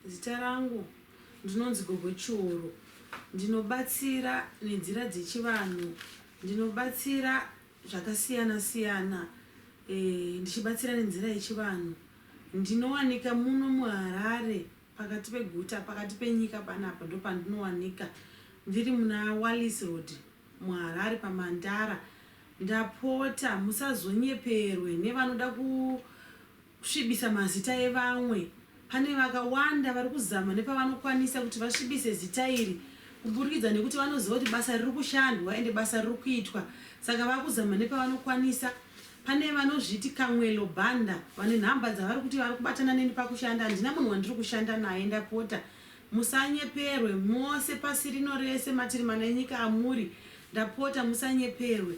Zita rangu ndinonzi Gogo Chihoro. Ndinobatsira nenzira dzechivanhu. Ndinobatsira zvakasiyana siyana. Ndichibatsira nenzira yechivanhu. Ndinowanika muno muHarare pakati peguta pakati penyika panapa ndo pandinowanika. Ndiri muna Wallis Road muHarare paMandara. Ndapota musazonyeperwe nevanoda kusvibisa mazita evamwe. Pane vakawanda vari kuzama nepavanokwanisa kuti vasvibise zita iri kuburikidza nekuti vanoziva kuti basa riri kushandwa ende basa riri kuitwa. Saka vakuzama nepavanokwanisa. Pane vanozviti kamwelo bhanda vane nhamba dzavari kuti vari kubatana neni pakushanda. Handina munhu wandiri kushanda naye. Ndapota musanyeperwe mose pasi rino rese matiri mana enyika amuri. Ndapota musanyeperwe.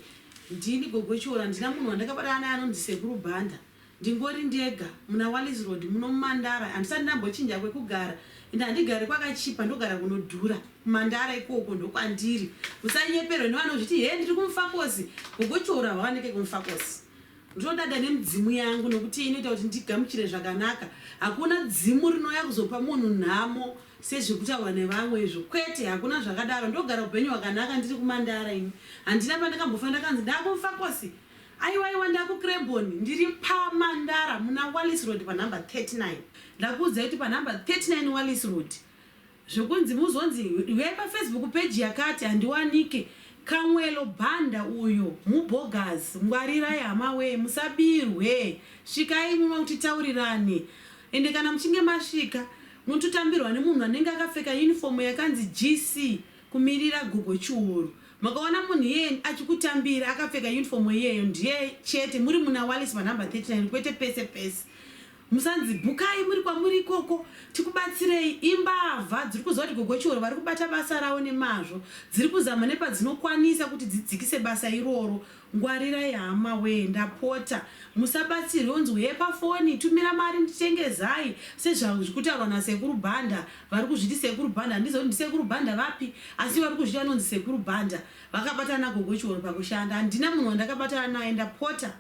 Ndini Gogo Chihoro. Handina munhu wandakabatana naye anonzi sekuru bhanda. Ndingori ndega muna Wallis Road muno muMandara. Handisati ndambochinja kwekugara. Ende handigari kwakachipa ndogara kunodhura. Mandara ikoko ndokwandiri. Musanyeperwe nevanozviti he ndiri kumufakosi. Gogo Chihoro hawanike kumufakosi. Ndinodada nemidzimu yangu nokuti inoita kuti ndigamuchire zvakanaka. Hakuna dzimu rinouya kuzopa munhu nhamo sezvekutaurwa nevamwe izvo. Kwete, hakuna zvakadaro. Ndogara upenyu hwakanaka ndiri kuMandara ini. Handina pandakambofa ndakanzi ndakumufakosi. Aiwa ndakuKreboni ndiri paMandara muna Wallis Road panhamba 39. Ndakuudza kuti panhamba 39 Wallis Road. Zvokunzi muzonzi iwe paFacebook page yakati handiwanike. Kamwelo bhanda uyo mubogus. Ngwarirai hama we musabirwe. Svikai muno kuti taurirane. Ende kana muchinge masvika munototambirwa nemunhu anenge akapfeka uniform yakanzi GC kumirira Gogo Chihoro. Makaona munhu yeye achikutambira akapfeka uniform iyeyo ndiye chete muri muna Wallis panhamba 39 kwete pese pese. Musanzi bukai muri kwamuri ikoko tikubatsirei. Imbavha dziri kuziva kuti Gogo Chihoro vari kubata basa ravo nemazvo. Dziri kuzama nepadzinokwanisa kuti dzidzikise basa iroro. Ngwarirai hama we ndapota. Musabatsirwe unzwi yepafoni tumira mari nditengezai sezvazvo zvikutaurwa nasekuru bhanda. Vari kuzviti sekuru bhanda handizivi kuti sekuru bhanda vapi asi vari kuzviti vanonzi sekuru bhanda. Vakabatana Gogo Chihoro pakushanda. Handina munhu wandakabatana naye ndapota.